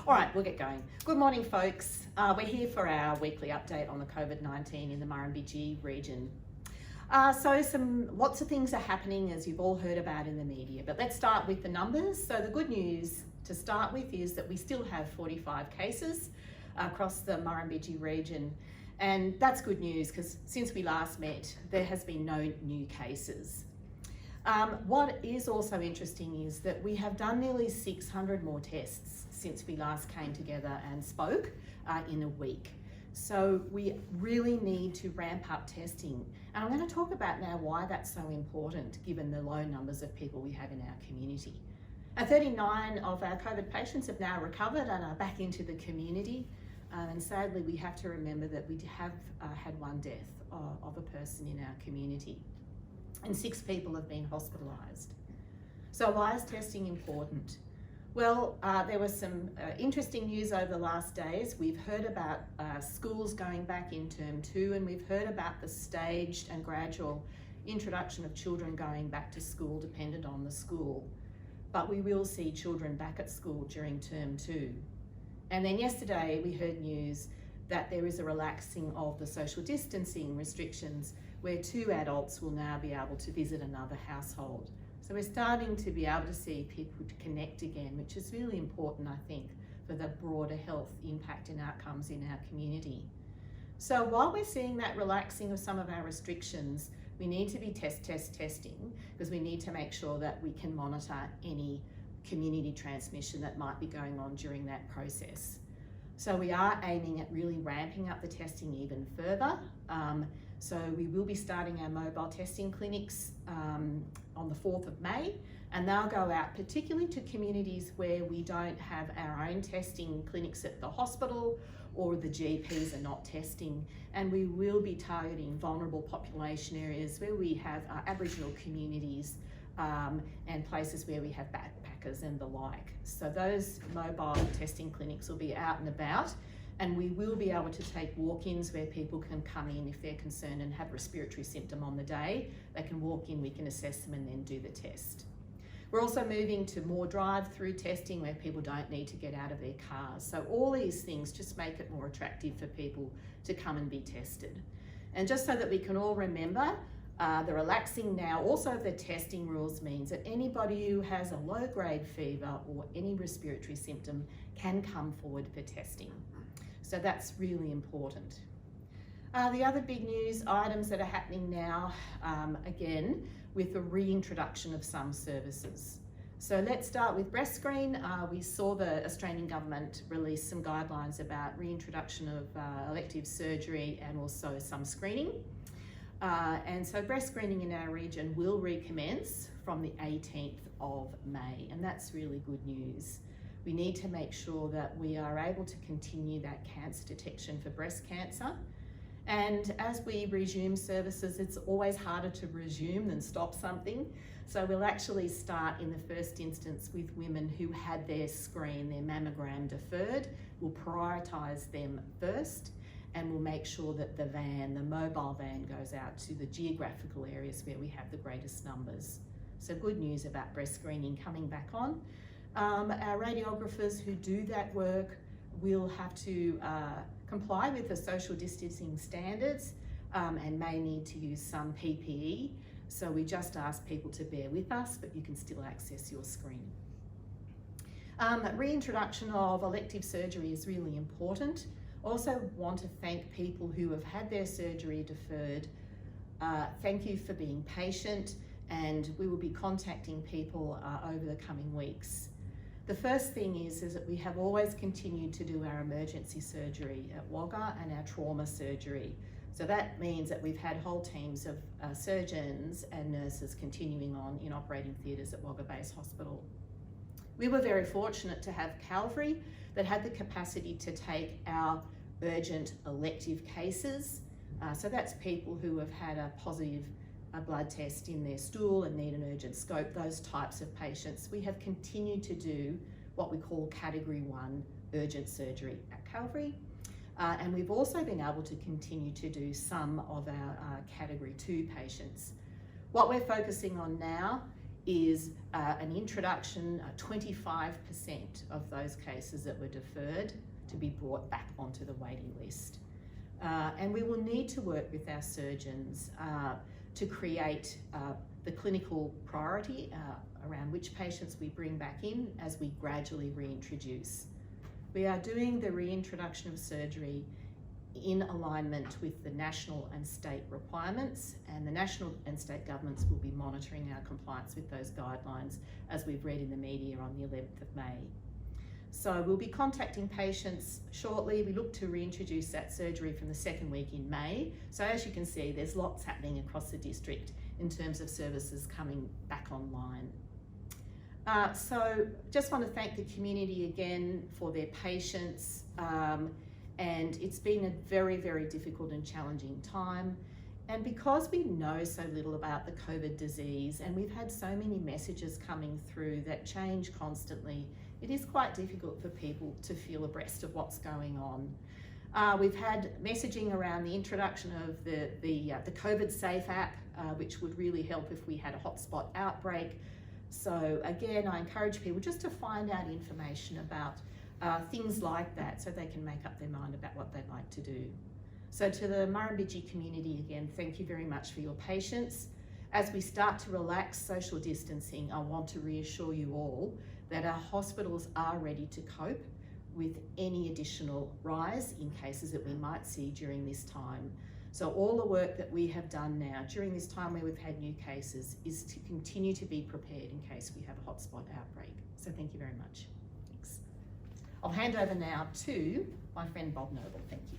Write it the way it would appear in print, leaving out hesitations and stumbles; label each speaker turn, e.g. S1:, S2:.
S1: All right, we'll get going. Good morning, folks. We're here for our weekly update on the COVID-19 in the Murrumbidgee region. Lots of things are happening, as you've all heard about in the media, but let's start with the numbers. So the good news to start with is that we still have 45 cases across the Murrumbidgee region. And that's good news because since we last met, there has been no new cases. What is also interesting is that we have done nearly 600 more tests since we last came together and spoke in a week. So we really need to ramp up testing. And I'm going to talk about now why that's so important given the low numbers of people we have in our community. 39 of our COVID patients have now recovered and are back into the community. And sadly, we have to remember that we have had one death of a person in our community. And 6 people have been hospitalised. So why is testing important? Well, there was some interesting news over the last days. We've heard about schools going back in term 2, and we've heard about the staged and gradual introduction of children going back to school dependent on the school. But we will see children back at school during term 2. And then yesterday we heard news that there is a relaxing of the social distancing restrictions where 2 adults will now be able to visit another household. So we're starting to be able to see people to connect again, which is really important, I think, for the broader health impact and outcomes in our community. So while we're seeing that relaxing of some of our restrictions, we need to be testing because we need to make sure that we can monitor any community transmission that might be going on during that process. So we are aiming at really ramping up the testing even further. So we will be starting our mobile testing clinics on the 4th of May, and they'll go out particularly to communities where we don't have our own testing clinics at the hospital or the GPs are not testing. And we will be targeting vulnerable population areas where we have Aboriginal communities and places where we have backpackers and the like. So those mobile testing clinics will be out and about, and we will be able to take walk-ins where people can come in if they're concerned and have respiratory symptom on the day. They can walk in, we can assess them and then do the test. We're also moving to more drive-through testing where people don't need to get out of their cars. So all these things just make it more attractive for people to come and be tested. And just so that we can all remember, the relaxing now also of the testing rules means that anybody who has a low-grade fever or any respiratory symptom can come forward for testing. So that's really important. The other big news items that are happening now, again, with the reintroduction of some services. So let's start with breast screen. We saw the Australian government release some guidelines about reintroduction of elective surgery and also some screening. And so breast screening in our region will recommence from the 18th of May, and that's really good news. We need to make sure that we are able to continue that cancer detection for breast cancer. And as we resume services, it's always harder to resume than stop something. So we'll actually start in the first instance with women who had their screen, their mammogram deferred. We'll prioritise them first, and we'll make sure that the mobile van goes out to the geographical areas where we have the greatest numbers. So good news about breast screening coming back on. Our radiographers who do that work will have to comply with the social distancing standards and may need to use some PPE. So we just ask people to bear with us, but you can still access your screen. Reintroduction of elective surgery is really important. Also want to thank people who have had their surgery deferred. Thank you for being patient, and we will be contacting people over the coming weeks. The first thing is that we have always continued to do our emergency surgery at Wagga and our trauma surgery. So that means that we've had whole teams of surgeons and nurses continuing on in operating theatres at Wagga Base Hospital. We were very fortunate to have Calvary that had the capacity to take our urgent elective cases. So that's people who have had a positive blood test in their stool and need an urgent scope, those types of patients. We have continued to do what we call Category 1 urgent surgery at Calvary. And we've also been able to continue to do some of our Category 2 patients. What we're focusing on now is an introduction, 25% of those cases that were deferred to be brought back onto the waiting list. And we will need to work with our surgeons to create the clinical priority around which patients we bring back in as we gradually reintroduce. We are doing the reintroduction of surgery in alignment with the national and state requirements, and the national and state governments will be monitoring our compliance with those guidelines, as we've read in the media on the 11th of May. So we'll be contacting patients shortly. We look to reintroduce that surgery from the second week in May. So as you can see, there's lots happening across the district in terms of services coming back online. So just want to thank the community again for their patience, and it's been a very, very difficult and challenging time. And because we know so little about the COVID disease, and we've had so many messages coming through that change constantly, it is quite difficult for people to feel abreast of what's going on. We've had messaging around the introduction of the COVID Safe app, which would really help if we had a hotspot outbreak. So again, I encourage people just to find out information about things like that so they can make up their mind about what they'd like to do. So to the Murrumbidgee community again, thank you very much for your patience. As we start to relax social distancing, I want to reassure you all that our hospitals are ready to cope with any additional rise in cases that we might see during this time. So all the work that we have done now during this time where we've had new cases is to continue to be prepared in case we have a hotspot outbreak. So thank you very much. Thanks. I'll hand over now to my friend Bob Noble. Thank you.